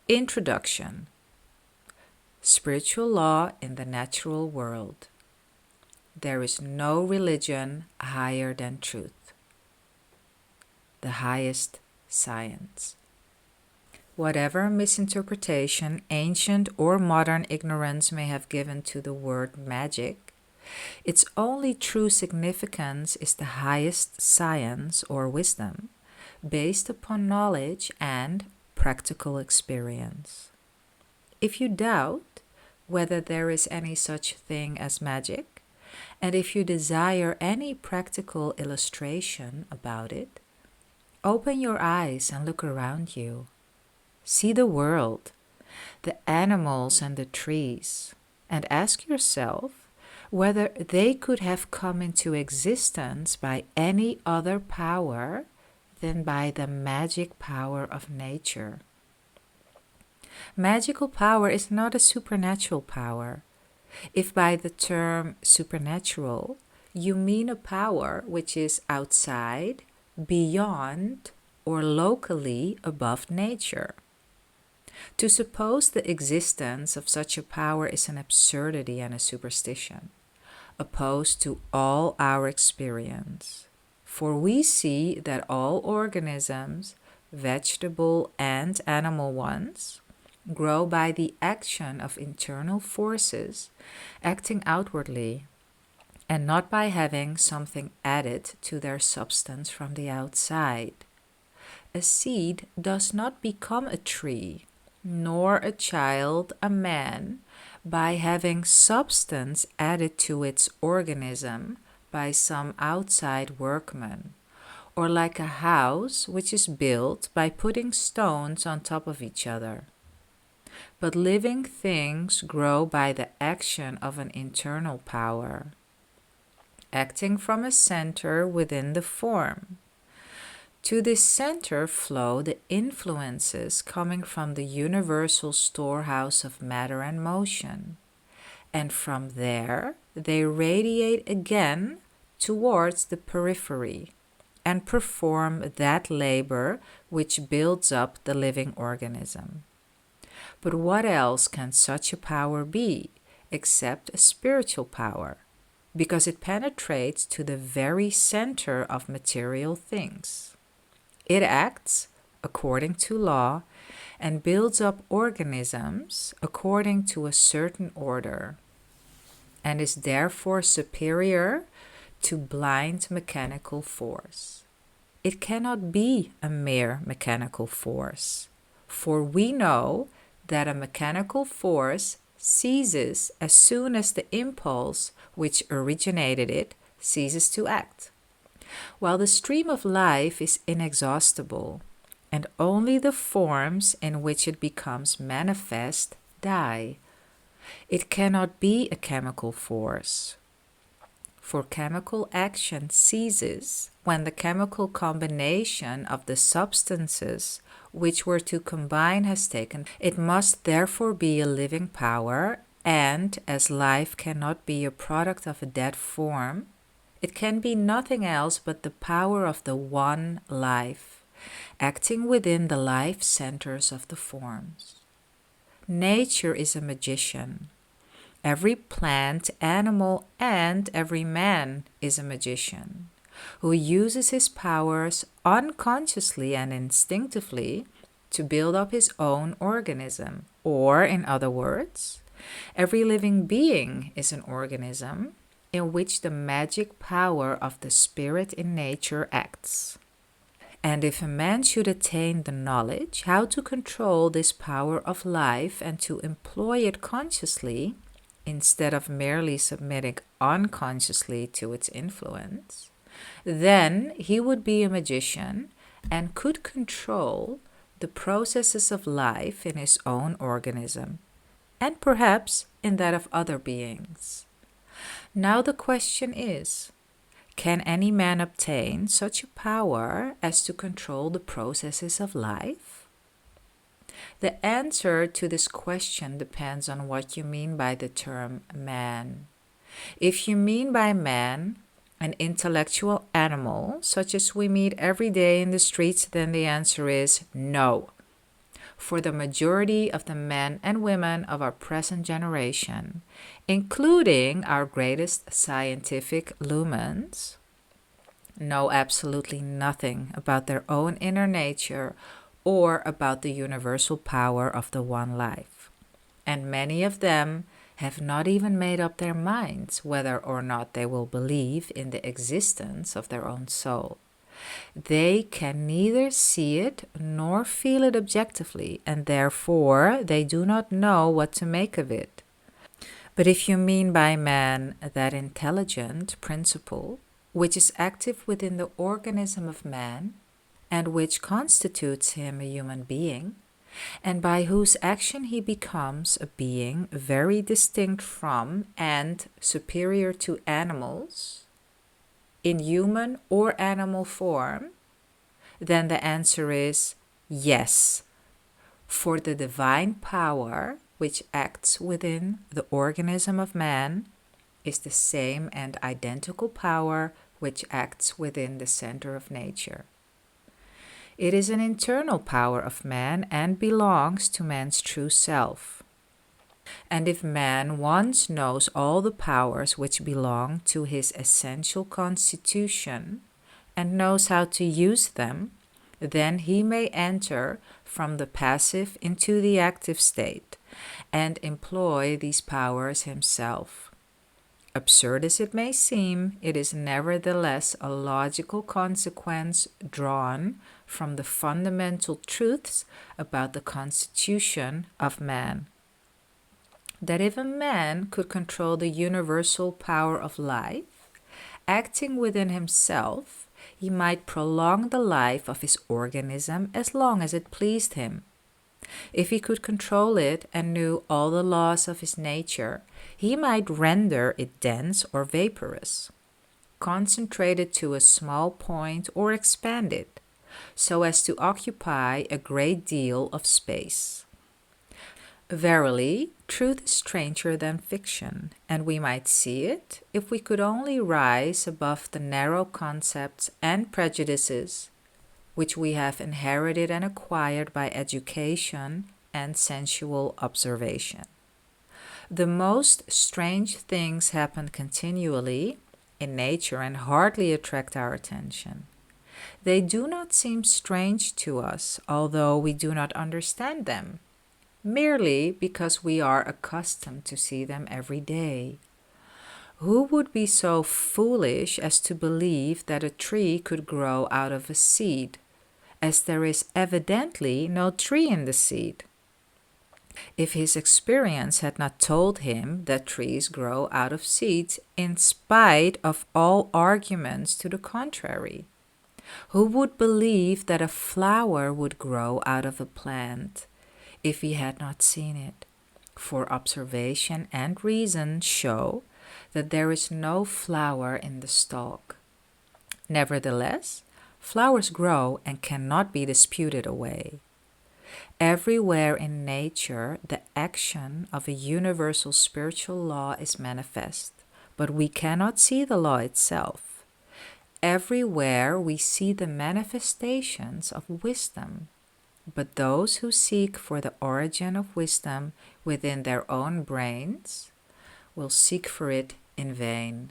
Introduction. Spiritual law in the natural world. There is no religion higher than truth, the highest science. Whatever misinterpretation ancient or modern ignorance may have given to the word magic, its only true significance is the highest science or wisdom, based upon knowledge and practical experience. If you doubt whether there is any such thing as magic, and if you desire any practical illustration about it, open your eyes and look around you. See the world, the animals and the trees, and ask yourself whether they could have come into existence by any other power than by the magic power of nature. Magical power is not a supernatural power. If by the term supernatural you mean a power which is outside, beyond, or locally above nature. To suppose the existence of such a power is an absurdity and a superstition, opposed to all our experience. For we see that all organisms, vegetable and animal ones, grow by the action of internal forces acting outwardly, and not by having something added to their substance from the outside. A seed does not become a tree, nor a child a man, by having substance added to its organism by some outside workman, or like a house which is built by putting stones on top of each other. But living things grow by the action of an internal power, acting from a center within the form. To this center flow the influences coming from the universal storehouse of matter and motion, and from there they radiate again towards the periphery and perform that labor which builds up the living organism. But what else can such a power be except a spiritual power, because it penetrates to the very center of material things. It acts according to law and builds up organisms according to a certain order, and is therefore superior to blind mechanical force. It cannot be a mere mechanical force, for we know that a mechanical force ceases as soon as the impulse which originated it ceases to act, while the stream of life is inexhaustible, and only the forms in which it becomes manifest die. It cannot be a chemical force, for chemical action ceases when the chemical combination of the substances which were to combine has taken. It must therefore be a living power, and as life cannot be a product of a dead form, it can be nothing else but the power of the one life, acting within the life centers of the forms. Nature is a magician. Every plant, animal, and every man is a magician, who uses his powers unconsciously and instinctively to build up his own organism. Or, in other words, every living being is an organism in which the magic power of the spirit in nature acts. And if a man should attain the knowledge how to control this power of life and to employ it consciously, instead of merely submitting unconsciously to its influence, then he would be a magician and could control the processes of life in his own organism, and perhaps in that of other beings. Now the question is, can any man obtain such a power as to control the processes of life? The answer to this question depends on what you mean by the term man. If you mean by man an intellectual animal, such as we meet every day in the streets, then the answer is no. For the majority of the men and women of our present generation, including our greatest scientific lumens, know absolutely nothing about their own inner nature or about the universal power of the one life. And many of them have not even made up their minds whether or not they will believe in the existence of their own soul. They can neither see it nor feel it objectively, and therefore they do not know what to make of it. But if you mean by man that intelligent principle, which is active within the organism of man, and which constitutes him a human being, and by whose action he becomes a being very distinct from and superior to animals, in human or animal form, then the answer is yes. For the divine power which acts within the organism of man is the same and identical power which acts within the center of nature. It is an internal power of man and belongs to man's true self. And if man once knows all the powers which belong to his essential constitution and knows how to use them, then he may enter from the passive into the active state and employ these powers himself. Absurd as it may seem, it is nevertheless a logical consequence drawn from the fundamental truths about the constitution of man. That if a man could control the universal power of life, acting within himself, he might prolong the life of his organism as long as it pleased him. If he could control it and knew all the laws of his nature, he might render it dense or vaporous, concentrate it to a small point, or expand it, so as to occupy a great deal of space. Verily, truth is stranger than fiction, and we might see it if we could only rise above the narrow concepts and prejudices which we have inherited and acquired by education and sensual observation. The most strange things happen continually in nature and hardly attract our attention. They do not seem strange to us, although we do not understand them, merely because we are accustomed to see them every day. Who would be so foolish as to believe that a tree could grow out of a seed, as there is evidently no tree in the seed? If his experience had not told him that trees grow out of seeds in spite of all arguments to the contrary, who would believe that a flower would grow out of a plant if he had not seen it? For observation and reason show that there is no flower in the stalk. Nevertheless, flowers grow and cannot be disputed away. Everywhere in nature, the action of a universal spiritual law is manifest, but we cannot see the law itself. Everywhere we see the manifestations of wisdom, but those who seek for the origin of wisdom within their own brains will seek for it in vain.